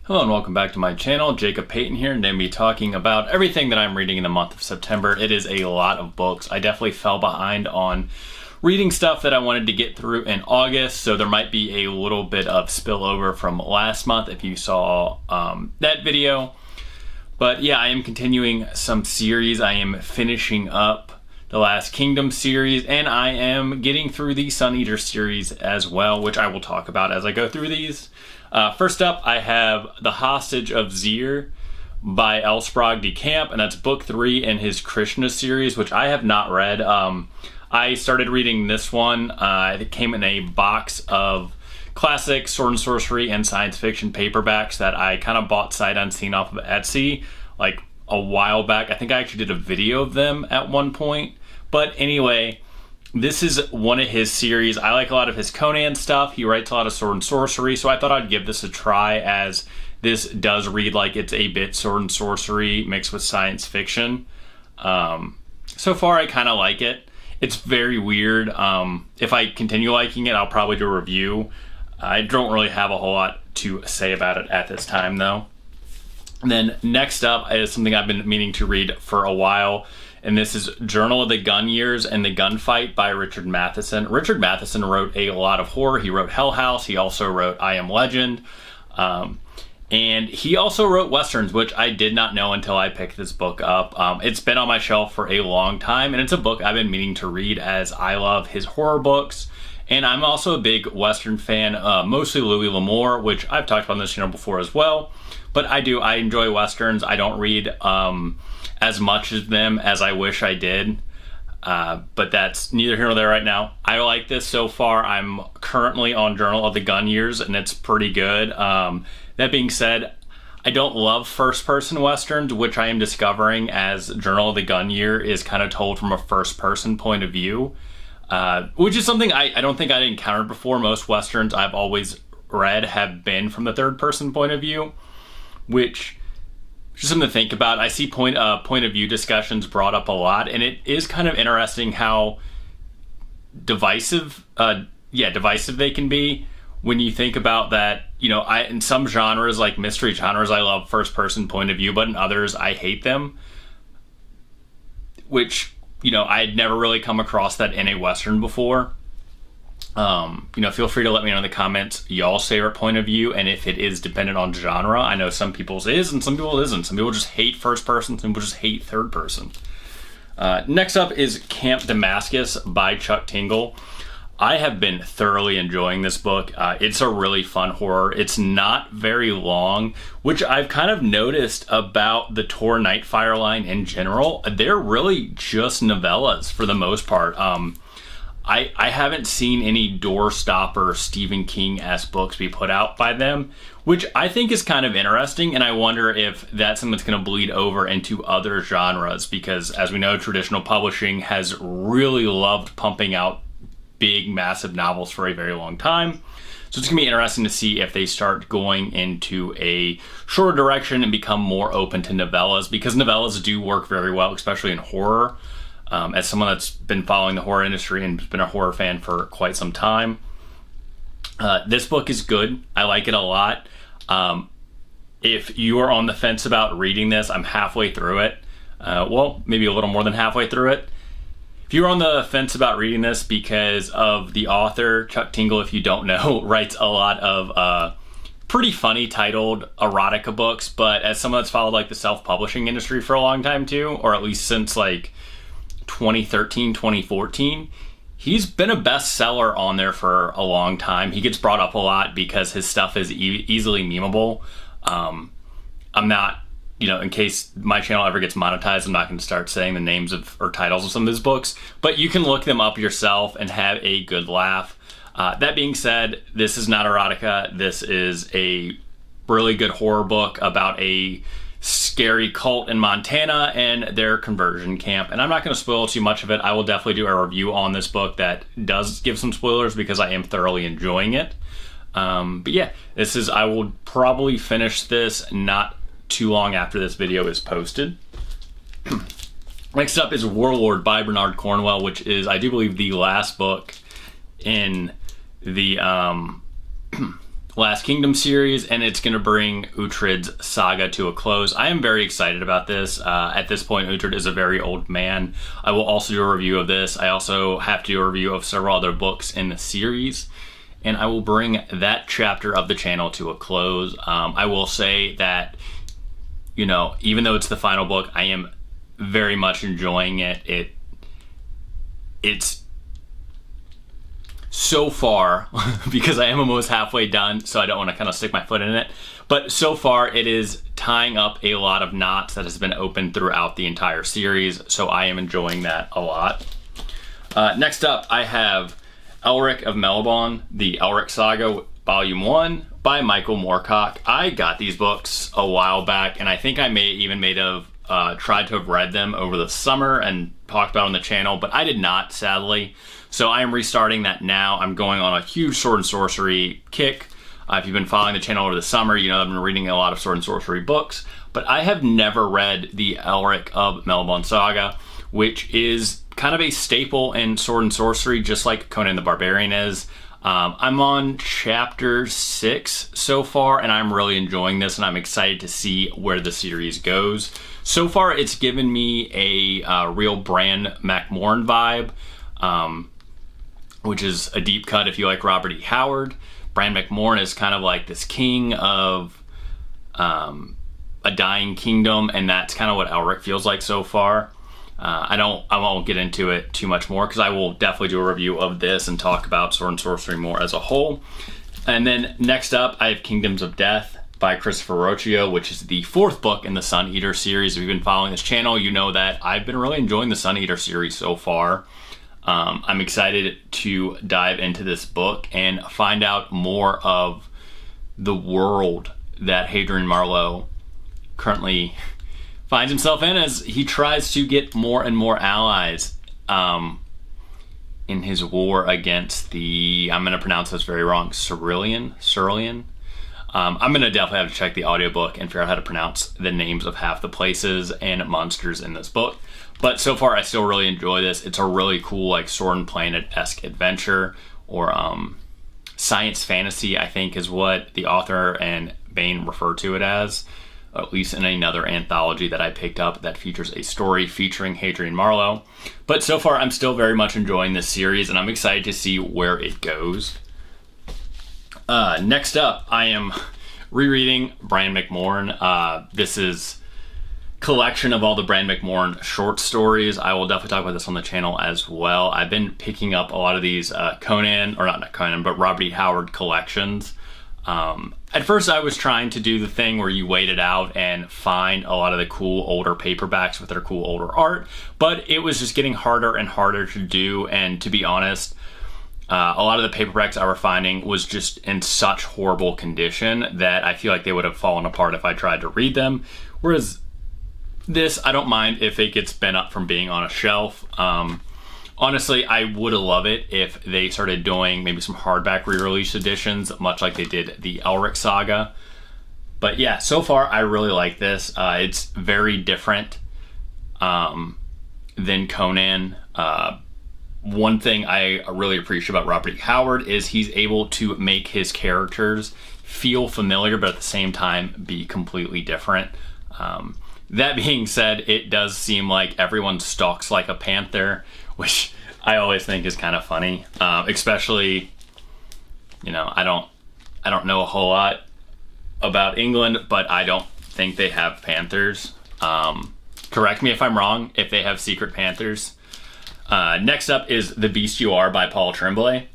Hello and welcome back to my channel. Jacob Payton here, and I'm going to be talking about everything that I'm reading in the month of September. It is a lot of books. I definitely fell behind on reading stuff that I wanted to get through in August, so there might be a little bit of spillover from last month if you saw that video. But yeah, I am continuing some series. I am finishing up the Last Kingdom series, and I am getting through the Sun Eater series as well, which I will talk about as I go through these. First up, I have The Hostage of Zir by L. Sprague de Camp, and that's book 3 in his Krishna series, which I have not read. I started reading this one. It came in a box of classic sword and sorcery and science fiction paperbacks that I kind of bought sight unseen off of Etsy like a while back. I think I actually did a video of them at one point. But anyway, this is one of his series. I like a lot of his Conan stuff. He writes a lot of sword and sorcery, so I thought I'd give this a try, as this does read like it's a bit sword and sorcery mixed with science fiction. So far, I kind of like it. It's very weird. If I continue liking it, I'll probably do a review. I don't really have a whole lot to say about it at this time, though. And then next up is something I've been meaning to read for a while, and this is Journal of the Gun Years and the Gunfight by Richard Matheson. Richard Matheson wrote a lot of horror. He wrote Hell House. He also wrote I Am Legend. And he also wrote Westerns, which I did not know until I picked this book up. It's been on my shelf for a long time, and it's a book I've been meaning to read, as I love his horror books. And I'm also a big Western fan, mostly Louis L'Amour, which I've talked about on this channel before as well. But I enjoy Westerns. I don't read as much of them as I wish I did. But that's neither here nor there right now. I like this so far. I'm currently on Journal of the Gun Years, and it's pretty good. That being said, I don't love first-person Westerns, which I am discovering as Journal of the Gun Year is kind of told from a first-person point of view. Which is something I don't think I'd encountered before. Most Westerns I've always read have been from the third-person point of view, which is just something to think about. I see point of view discussions brought up a lot, and it is kind of interesting how divisive they can be when you think about that. You know, in some genres, like mystery genres, I love first-person point of view, but in others, I hate them, which, you know, I had never really come across that in a Western before. You know, feel free to let me know in the comments y'all's favorite point of view, and if it is dependent on genre. I know some people's is and some people isn't. Some people just hate first person, some people just hate third person. Next up is Camp Damascus by Chuck Tingle. I have been thoroughly enjoying this book. It's a really fun horror. It's not very long, which I've kind of noticed about the Tor Nightfire line in general. They're really just novellas for the most part. I haven't seen any doorstopper Stephen King-esque books be put out by them, which I think is kind of interesting, and I wonder if that's something that's going to bleed over into other genres, because as we know, traditional publishing has really loved pumping out big, massive novels for a very long time. So it's going to be interesting to see if they start going into a shorter direction and become more open to novellas, because novellas do work very well, especially in horror. As someone that's been following the horror industry and has been a horror fan for quite some time, this book is good. I like it a lot. If you are on the fence about reading this, I'm halfway through it. Well, maybe a little more than halfway through it. If you're on the fence about reading this because of the author, Chuck Tingle, if you don't know, writes a lot of pretty funny titled erotica books, but as someone that's followed like the self-publishing industry for a long time too, or at least since like 2013, 2014, he's been a bestseller on there for a long time. He gets brought up a lot because his stuff is easily memeable. I'm not, you know, in case my channel ever gets monetized, I'm not going to start saying the names of or titles of some of his books, but you can look them up yourself and have a good laugh. That being said, this is not erotica. This is a really good horror book about a scary cult in Montana and their conversion camp. And I'm not going to spoil too much of it. I will definitely do a review on this book that does give some spoilers, because I am thoroughly enjoying it. But yeah, I will probably finish this not too long after this video is posted. Next up is Worldlord by Bernard Cornwell, which is, I do believe, the last book in the Last Kingdom series, and it's going to bring Uhtred's saga to a close. I am very excited about this. At this point, Uhtred is a very old man. I will also do a review of this. I also have to do a review of several other books in the series, and I will bring that chapter of the channel to a close. I will say that, you know, even though it's the final book, I am very much enjoying it. It's so far, because I am almost halfway done, so I don't want to kind of stick my foot in it, but so far it is tying up a lot of knots that has been opened throughout the entire series, so I am enjoying that a lot. Next up, I have Elric of Melibon, the Elric Saga, Volume 1 by Michael Moorcock. I got these books a while back, and I think I may have tried to have read them over the summer and talked about on the channel, but I did not, sadly. So I am restarting that now. I'm going on a huge Sword and Sorcery kick. If you've been following the channel over the summer, you know I've been reading a lot of Sword and Sorcery books, but I have never read the Elric of Melibon Saga, which is kind of a staple in Sword and Sorcery, just like Conan the Barbarian is. I'm on chapter 6 so far, and I'm really enjoying this, and I'm excited to see where the series goes. So far, it's given me a real Bran McMorn vibe, which is a deep cut if you like Robert E. Howard. Bran McMorn is kind of like this king of a dying kingdom, and that's kind of what Elric feels like so far. I won't get into it too much more because I will definitely do a review of this and talk about Sword and Sorcery more as a whole. And then next up, I have Kingdoms of Death by Christopher Rocchio, which is the 4th book in the Sun Eater series. If you've been following this channel, you know that I've been really enjoying the Sun Eater series so far. I'm excited to dive into this book and find out more of the world that Hadrian Marlowe currently finds himself in as he tries to get more and more allies in his war against the, I'm going to pronounce this very wrong, Cerulean. I'm going to definitely have to check the audiobook and figure out how to pronounce the names of half the places and monsters in this book. But so far, I still really enjoy this. It's a really cool, like, Sword and Planet-esque adventure, or science fantasy, I think, is what the author and Bain refer to it as, at least in another anthology that I picked up that features a story featuring Hadrian Marlowe. But so far, I'm still very much enjoying this series, and I'm excited to see where it goes. Next up, I am rereading Bran McMorn. This is collection of all the Bran McMorn short stories. I will definitely talk about this on the channel as well. I've been picking up a lot of these Conan, or not Conan, but Robert E. Howard collections. At first I was trying to do the thing where you wait it out and find a lot of the cool older paperbacks with their cool older art, but it was just getting harder and harder to do, and to be honest, a lot of the paperbacks I were finding was just in such horrible condition that I feel like they would have fallen apart if I tried to read them, whereas this, I don't mind if it gets bent up from being on a shelf. Honestly, I would love it if they started doing maybe some hardback re-release editions, much like they did the Elric Saga. But yeah, so far I really like this. It's very different than Conan. One thing I really appreciate about Robert E. Howard is he's able to make his characters feel familiar, but at the same time be completely different. That being said, it does seem like everyone stalks like a panther, which I always think is kind of funny. Especially, you know, I don't know a whole lot about England, but I don't think they have panthers. Correct me if I'm wrong, if they have secret panthers. Next up is The Beast You Are by Paul Tremblay.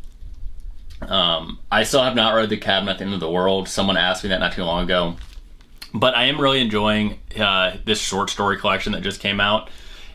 I still have not read The Cabin at the End of the World. Someone asked me that not too long ago. But I am really enjoying this short story collection that just came out.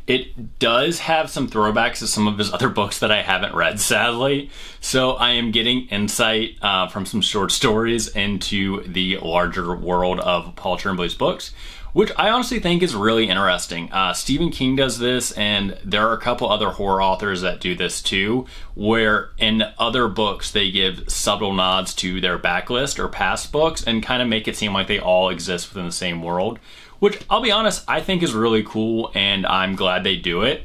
It does have some throwbacks to some of his other books that I haven't read, sadly. So I am getting insight from some short stories into the larger world of Paul Tremblay's books, which I honestly think is really interesting. Stephen King does this, and there are a couple other horror authors that do this too, where in other books they give subtle nods to their backlist or past books and kind of make it seem like they all exist within the same world, which I'll be honest, I think is really cool, and I'm glad they do it.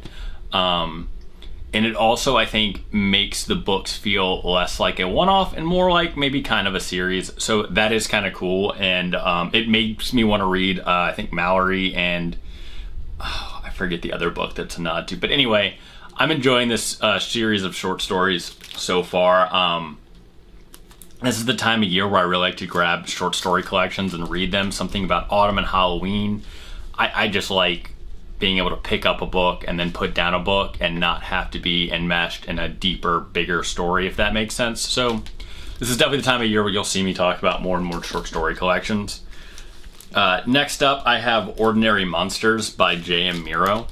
And it also, I think, makes the books feel less like a one-off and more like maybe kind of a series. So that is kind of cool. And it makes me want to read, I think, Mallory and I forget the other book that's a nod to. But anyway, I'm enjoying this series of short stories so far. This is the time of year where I really like to grab short story collections and read them. Something about autumn and Halloween. I just like being able to pick up a book and then put down a book and not have to be enmeshed in a deeper, bigger story, if that makes sense. So this is definitely the time of year where you'll see me talk about more and more short story collections. Next up, I have Ordinary Monsters by J.M. Miro.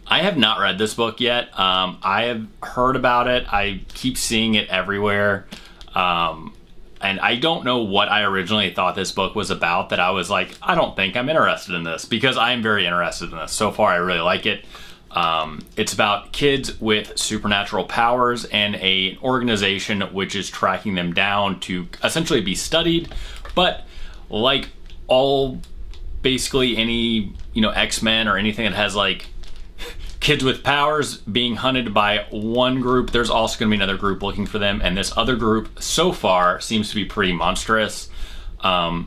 I have not read this book yet. I have heard about it. I keep seeing it everywhere. And I don't know what I originally thought this book was about, that I was like, I don't think I'm interested in this, because I am very interested in this. So far, I really like it. It's about kids with supernatural powers and an organization which is tracking them down to essentially be studied. But like all, basically any, X-Men or anything that has like kids with powers being hunted by one group, there's also going to be another group looking for them, and this other group so far seems to be pretty monstrous. I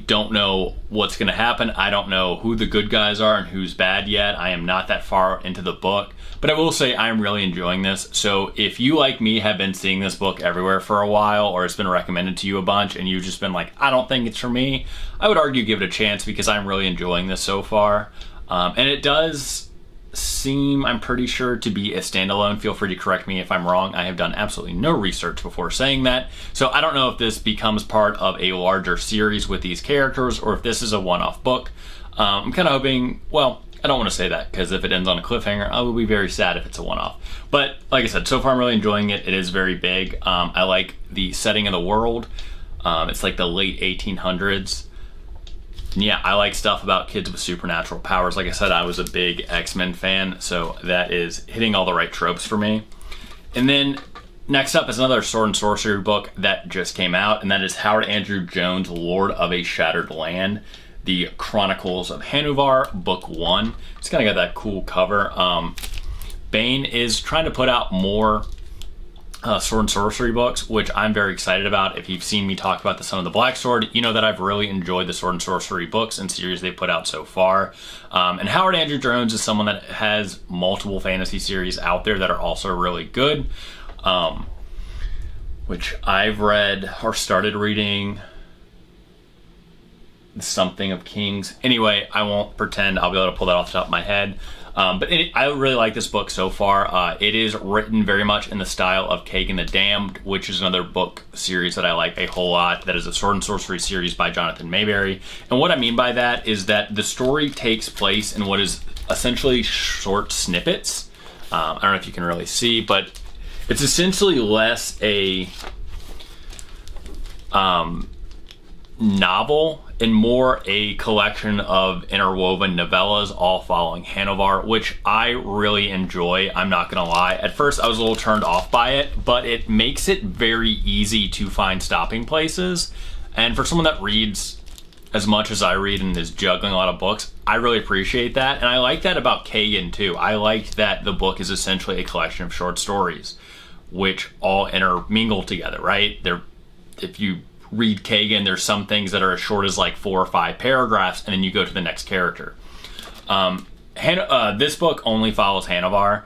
don't know what's going to happen. I don't know who the good guys are and who's bad yet. I am not that far into the book, but I will say I'm really enjoying this. So if you, like me, have been seeing this book everywhere for a while, or it's been recommended to you a bunch and you've just been like, I don't think it's for me, I would argue give it a chance, because I'm really enjoying this so far. And it does seem, I'm pretty sure, to be a standalone. Feel free to correct me if I'm wrong. I have done absolutely no research before saying that. So I don't know if this becomes part of a larger series with these characters, or if this is a one-off book. I'm kind of hoping, well, I don't want to say that, because if it ends on a cliffhanger, I will be very sad if it's a one-off. But like I said, so far I'm really enjoying it. It is very big. I like the setting of the world. It's like the late 1800s. Yeah, I like stuff about kids with supernatural powers. Like I said, I was a big X-Men fan, so that is hitting all the right tropes for me. And then next up is another sword and sorcery book that just came out, and that is Howard Andrew Jones' Lord of a Shattered Land, The Chronicles of Hanuvar, Book 1. It's kind of got that cool cover. Bane is trying to put out more sword and sorcery books, which I'm very excited about. If you've seen me talk about the Son of the Black Sword, you know that I've really enjoyed the sword and sorcery books and series they put out so far. And Howard Andrew Jones is someone that has multiple fantasy series out there that are also really good, which I've read or started reading. Something of Kings. Anyway, I won't pretend I'll be able to pull that off the top of my head. I really like this book so far. It is written very much in the style of Kagan the Damned, which is another book series that I like a whole lot. That is a sword and sorcery series by Jonathan Mayberry. And what I mean by that is that the story takes place in what is essentially short snippets. I don't know if you can really see, but it's essentially less a novel and more a collection of interwoven novellas all following Hanuvar, which I really enjoy. I'm not gonna lie. At first I was a little turned off by it, but it makes it very easy to find stopping places. And for someone that reads as much as I read and is juggling a lot of books, I really appreciate that. And I like that about Kagan too. I like that the book is essentially a collection of short stories, which all intermingle together, right? If you read Kagan, there's some things that are as short as like 4 or 5 paragraphs, and then you go to the next character. This book only follows Hanuvar,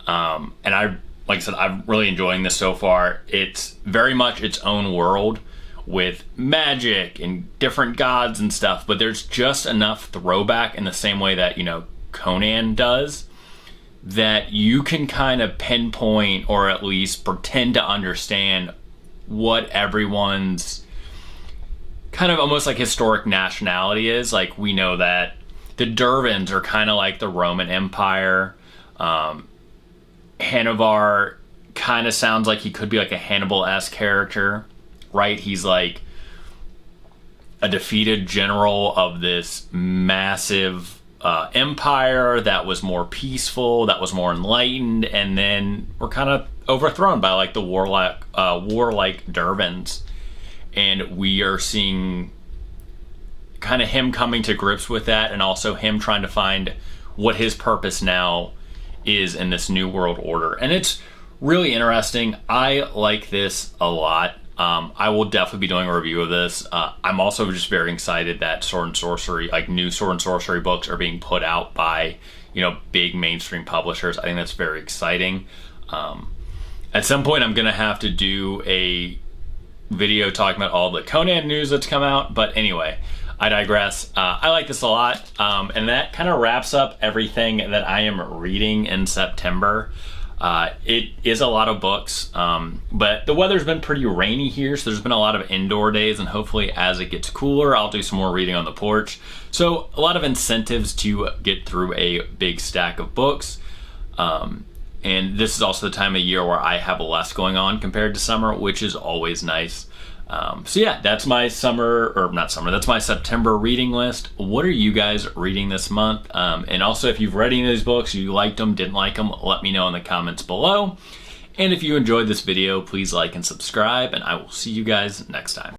and like I said, I'm really enjoying this so far. It's very much its own world with magic and different gods and stuff, but there's just enough throwback in the same way that, Conan does, that you can kind of pinpoint or at least pretend to understand what everyone's kind of almost like historic nationality is. Like, we know that the Dervans are kind of like the Roman Empire. Hanuvar kind of sounds like he could be like a Hannibal-esque character, right? He's like a defeated general of this massive empire that was more peaceful, that was more enlightened, and then we're kind of overthrown by like the warlike Dervans. And we are seeing kind of him coming to grips with that, and also him trying to find what his purpose now is in this New World Order, and it's really interesting. I like this a lot. I will definitely be doing a review of this. I'm also just very excited that Sword and Sorcery, like new Sword and Sorcery books, are being put out by, you know, big mainstream publishers. I think that's very exciting. At some point, I'm gonna have to do a video talking about all the Conan news that's come out. But anyway, I digress. I like this a lot, and that kind of wraps up everything that I am reading in September. It is a lot of books, but the weather's been pretty rainy here, so there's been a lot of indoor days, and hopefully as it gets cooler, I'll do some more reading on the porch. So a lot of incentives to get through a big stack of books. And this is also the time of year where I have less going on compared to summer, which is always nice. So yeah, that's my that's my September reading list. What are you guys reading this month? And also, if you've read any of these books, you liked them, didn't like them, let me know in the comments below. And if you enjoyed this video, please like and subscribe, and I will see you guys next time.